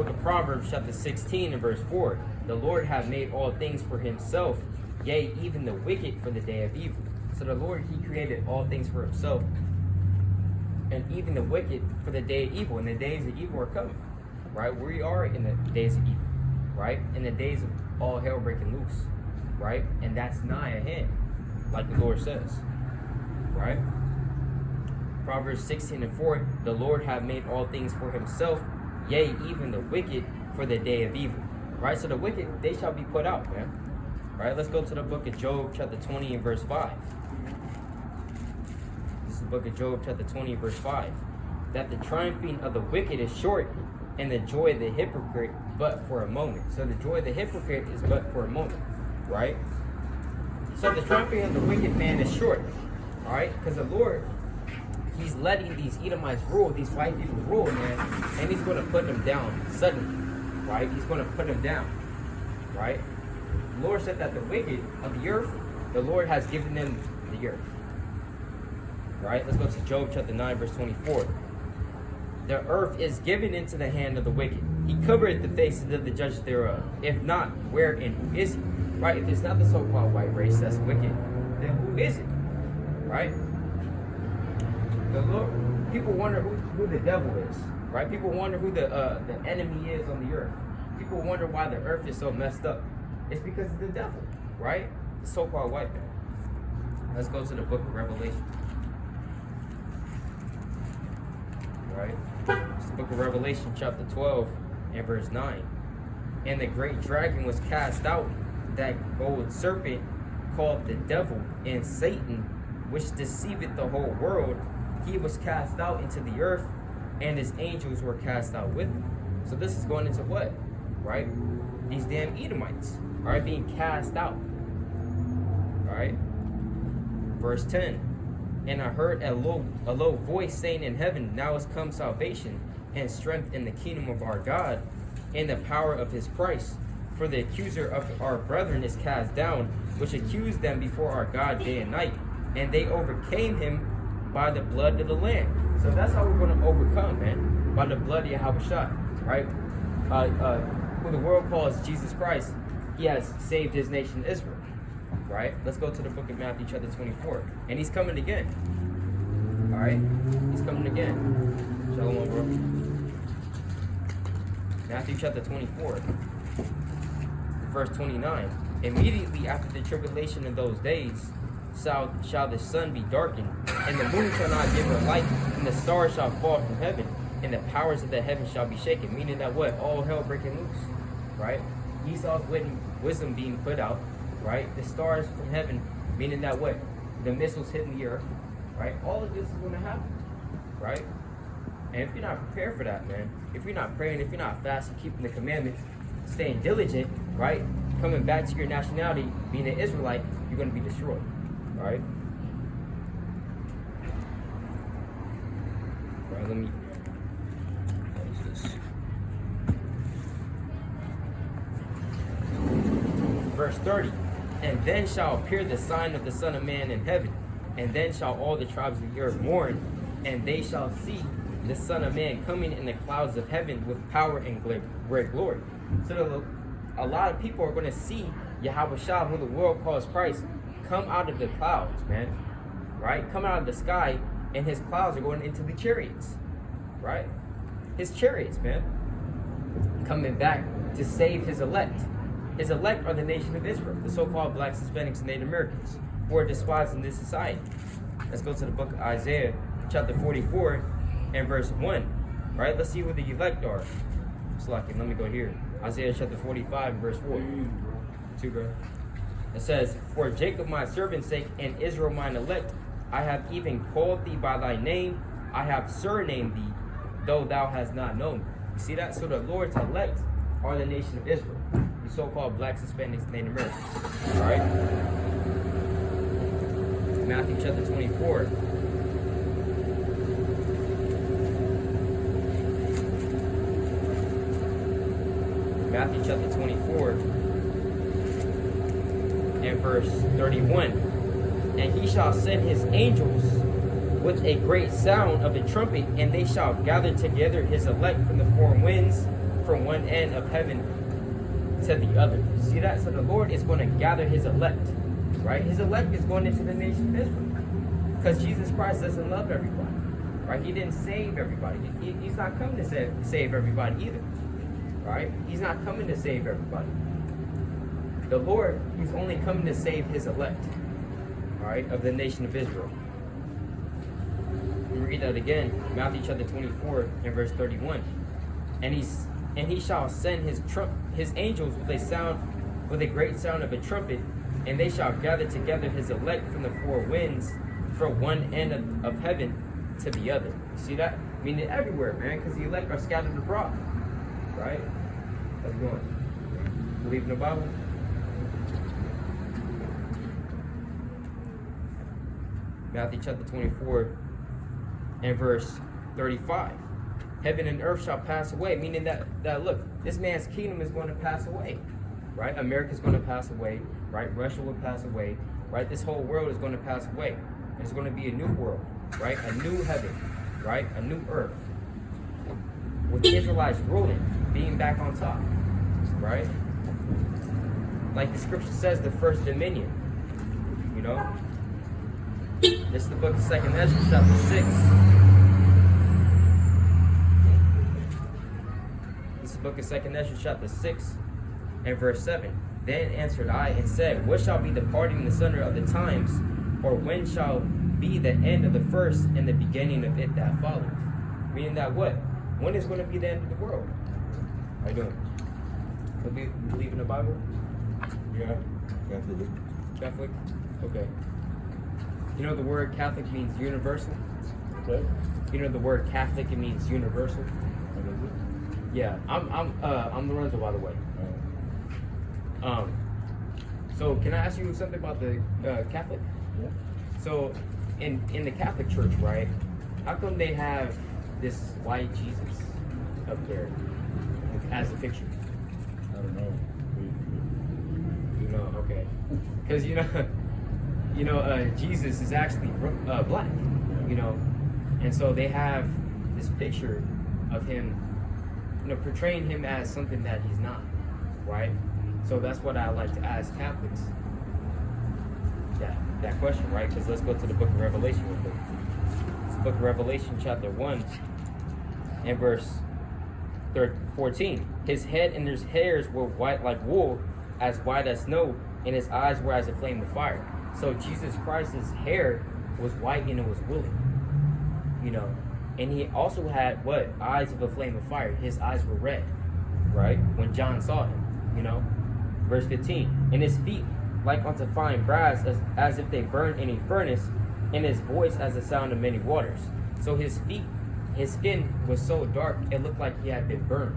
book of Proverbs, chapter 16 and verse 4. The Lord hath made all things for himself, yea, even the wicked for the day of evil. So the Lord, he created all things for himself, and even the wicked for the day of evil. And the days of evil are coming, right? We are in the days of evil, right? In the days of all hell breaking loose, right? And that's nigh at hand, like the Lord says, right? Proverbs 16 and 4, the Lord hath made all things for himself, yea, even the wicked for the day of evil, right? So the wicked, they shall be put out, man, right? Let's go to the book of Job, chapter 20 and verse 5. This is the book of Job, chapter 20 and verse 5. That the triumphing of the wicked is short, and the joy of the hypocrite but for a moment. So the joy of the hypocrite is but for a moment, right? So the triumphing of the wicked man is short, all right? Because the Lord, he's letting these Edomites rule, these white people rule, man, and he's going to put them down suddenly, right? He's going to put them down, right? The Lord said that the wicked of the earth, the Lord has given them the earth, right? Let's go to Job chapter 9, verse 24. The earth is given into the hand of the wicked. He covereth the faces of the judges thereof. If not, where and who is he? Right? If it's not the so-called white race that's wicked, then who is it? Right? The Lord, people wonder who the devil is. Right? People wonder who the enemy is on the earth. People wonder why the earth is so messed up. It's because of the devil. Right? The so-called white man. Let's go to the book of Revelation. Right? It's the book of Revelation, chapter 12 and verse 9. And the great dragon was cast out, that old serpent called the devil and Satan, which deceiveth the whole world. He was cast out into the earth, and his angels were cast out with him. So this is going into what? Right? These damn Edomites are being cast out. Alright? Verse 10. And I heard a low voice saying in heaven, now is come salvation and strength in the kingdom of our God and the power of his Christ. For the accuser of our brethren is cast down, which accused them before our God day and night. And they overcame him by the blood of the Lamb. So that's how we're going to overcome, man. By the blood of Yahawashi'S, right? Who the world calls Jesus Christ. He has saved his nation Israel. Right? Let's go to the book of Matthew chapter 24. And he's coming again. Alright? He's coming again. Shalom, bro. Matthew chapter 24. Verse 29. Immediately after the tribulation of those days shall the sun be darkened, and the moon shall not give her light, and the stars shall fall from heaven, and the powers of the heavens shall be shaken. Meaning that what? All hell breaking loose. Right? Esau's wisdom being put out. Right? The stars from heaven, meaning that what? The missiles hitting the earth, right? All of this is going to happen, right? And if you're not prepared for that, man, if you're not praying, if you're not fasting, keeping the commandments, staying diligent, right? Coming back to your nationality, being an Israelite, you're going to be destroyed, right? Right, let me close this. Verse 30. And then shall appear the sign of the Son of Man in heaven, and then shall all the tribes of the earth mourn, and they shall see the Son of Man coming in the clouds of heaven with power and great glory. So a lot of people are going to see Yahawashi'S, who the world calls Christ, come out of the clouds, man. Right? Come out of the sky, and his clouds are going into the chariots. Right? His chariots, man. Coming back to save his elect. His elect are the nation of Israel, the so-called blacks, Hispanics, and Native Americans, who are despised in this society. Let's go to the book of Isaiah, chapter 44, and verse 1. Right? Let's see who the elect are. Let me go here. Isaiah chapter 45, verse 4. 2, bro. It says, for Jacob my servant's sake, and Israel mine elect, I have even called thee by thy name, I have surnamed thee, though thou hast not known me. You see that? So the Lord's elect are the nation of Israel. So-called blacks, Hispanics, and Native Americans. Alright? Matthew chapter 24. Matthew chapter 24 and verse 31. And he shall send his angels with a great sound of a trumpet, and they shall gather together his elect from the four winds, from one end of heaven to the other. See that? So the Lord is going to gather his elect, right? His elect is going into the nation of Israel, because Jesus Christ doesn't love everybody, right? He didn't save everybody. He's not coming to save everybody either, right? He's not coming to save everybody. The Lord, he's only coming to save his elect, all right, of the nation of Israel. We read that again, Matthew chapter 24 and verse 31. And he shall send his angels with a great sound of a trumpet, and they shall gather together his elect from the four winds, from one end of heaven to the other. You see that? I mean, everywhere, man, because the elect are scattered abroad, right? How's it going? Believe in the Bible? Matthew chapter 24 and verse 35. Heaven and earth shall pass away, meaning that look, this man's kingdom is going to pass away, right? America's going to pass away, right? Russia will pass away, right? This whole world is going to pass away. There's going to be a new world, right? A new heaven, right? A new earth, with the Israelites ruling, being back on top, right? Like the scripture says, the first dominion, you know? This is the book of 2nd Issachar, chapter 6. This is the book of 2nd Issachar, chapter 6 and verse 7. Then answered I and said, what shall be the parting asunder of the times, or when shall be the end of the first and the beginning of it that followeth? Meaning that what? When is going to be the end of the world? How you doing? You believe in the Bible? Yeah, Catholic. Catholic? Okay. You know the word Catholic means universal? Okay. You know the word Catholic, it means universal? What is it? Yeah, I'm Lorenzo, by the way. So can I ask you something about the Catholic? Yeah. So in the Catholic Church, right? How come they have this white Jesus up there as a picture? I don't know. You know, okay. Because Jesus is actually black, you know, and so they have this picture of him, portraying him as something that he's not, right? So that's what I like to ask Catholics, that question, right? Because let's go to the book of Revelation real quick. It's the book of Revelation, chapter 1 and verse 14. His head and his hairs were white like wool, as white as snow, and his eyes were as a flame of fire. So Jesus Christ's hair was white and it was woolly, and he also had what? Eyes of a flame of fire. His eyes were red, right? When John saw him, Verse 15, and his feet like unto fine brass, as if they burned in a furnace, and his voice as the sound of many waters. So his skin was so dark, it looked like he had been burned.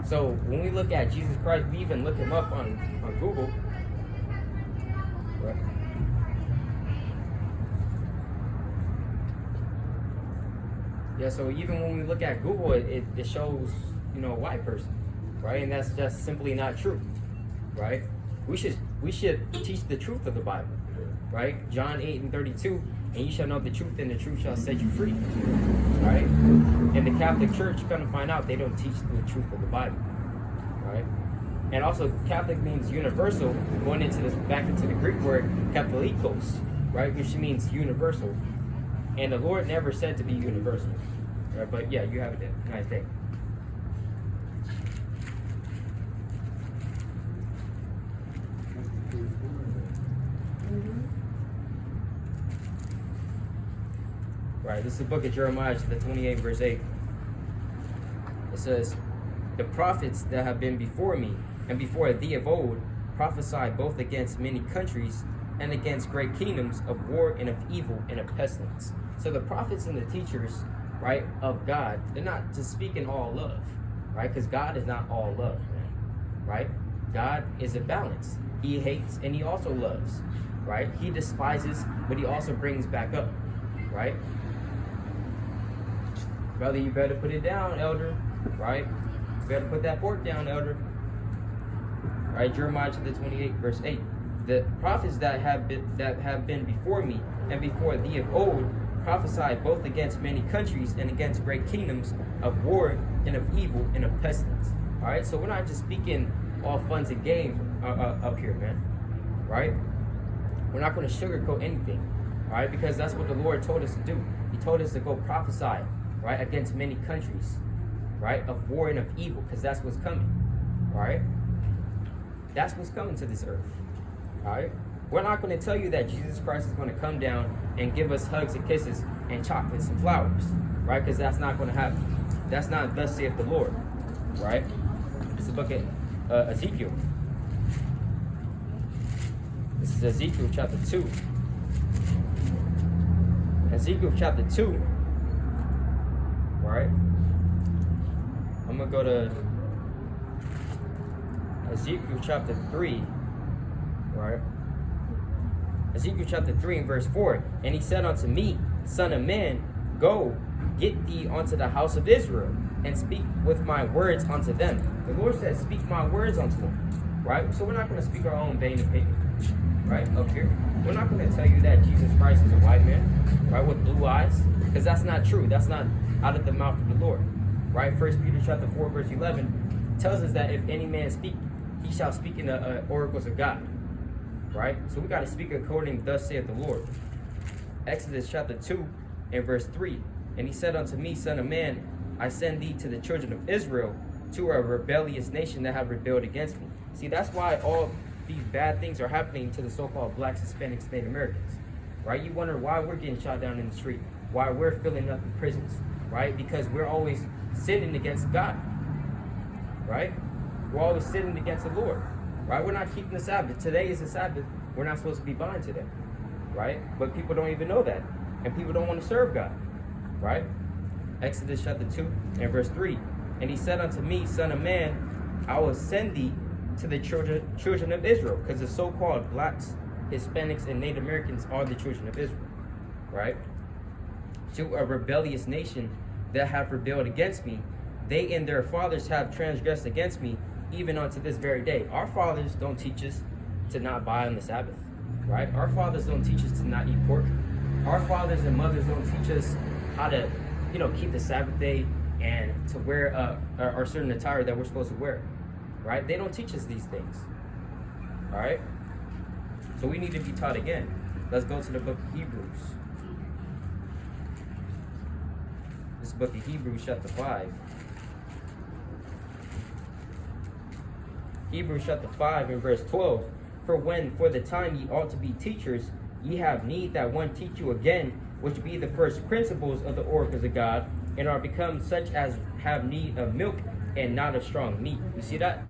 So when we look at Jesus Christ, we even look him up on Google. Right. Yeah, so even when we look at Google, it shows, a white person, right? And that's just simply not true, right? We should teach the truth of the Bible, right? John 8:32, and you shall know the truth, and the truth shall set you free, right? And the Catholic Church, you're gonna find out they don't teach the truth of the Bible, right? And also, Catholic means universal, going into this, back into the Greek word katholikos, right? Which means universal. And the Lord never said to be universal, right? But yeah, you have a nice day. Right, this is the book of Jeremiah, the 28th verse 8. It says, the prophets that have been before me and before thee of old prophesied both against many countries and against great kingdoms of war and of evil and of pestilence. So the prophets and the teachers, right, of God, they're not just speaking all love, right? Because God is not all love, man, right? God is a balance. He hates and he also loves, right? He despises, but he also brings back up, right? Brother, you better put it down, elder, right? You better put that pork down, elder. Right, Jeremiah chapter 28, verse 8. The prophets that have been before me and before thee of old prophesy both against many countries and against great kingdoms of war and of evil and of pestilence. All right, so we're not just speaking all fun and games up here, man. Right? We're not going to sugarcoat anything. All right, because that's what the Lord told us to do. He told us to go prophesy, right, against many countries, right, of war and of evil, because that's what's coming. All right, that's what's coming to this earth. All right, we're not going to tell you that Jesus Christ is going to come down and give us hugs and kisses and chocolates and flowers, right? Because that's not going to happen. That's not thus saith the Lord, right? It's the book of Ezekiel. This is Ezekiel chapter 2. Ezekiel chapter 2, right? I'm going to go to Ezekiel chapter 3, right? Ezekiel chapter 3 and verse 4. And he said unto me, Son of man, go, get thee unto the house of Israel, and speak with my words unto them. The Lord says, speak my words unto them, right? So we're not going to speak our own vain opinion, right, up here. We're not going to tell you that Jesus Christ is a white man, right, with blue eyes, because that's not true. That's not out of the mouth of the Lord, right? 1 Peter chapter 4, verse 11 tells us that if any man speak, he shall speak in the oracles of God, right? So we got to speak according to thus saith the Lord. Exodus chapter 2 and verse 3. And he said unto me, Son of man, I send thee to the children of Israel, to a rebellious nation that have rebelled against me. See, that's why all these bad things are happening to the so-called blacks, Hispanics, Native Americans, right? You wonder why we're getting shot down in the street, why we're filling up in prisons, right? Because we're always sinning against God, right? We're always sinning against the Lord, right? We're not keeping the Sabbath. Today is the Sabbath. We're not supposed to be buying today, right? But people don't even know that, and people don't want to serve God, right? Exodus chapter 2 and verse 3. And he said unto me, Son of man, I will send thee to the children of Israel, because the so-called blacks, Hispanics, and Native Americans are the children of Israel, right? To a rebellious nation that have rebelled against me. They and their fathers have transgressed against me, even unto this very day. Our fathers don't teach us to not buy on the Sabbath, right? Our fathers don't teach us to not eat pork. Our fathers and mothers don't teach us how to, keep the Sabbath day and to wear our certain attire that we're supposed to wear, right? They don't teach us these things, all right? So we need to be taught again. Let's go to the book of Hebrews. This is the book of Hebrews chapter 5. Hebrews chapter 5 and verse 12. For when for the time ye ought to be teachers, ye have need that one teach you again, which be the first principles of the oracles of God, and are become such as have need of milk and not of strong meat. You see that?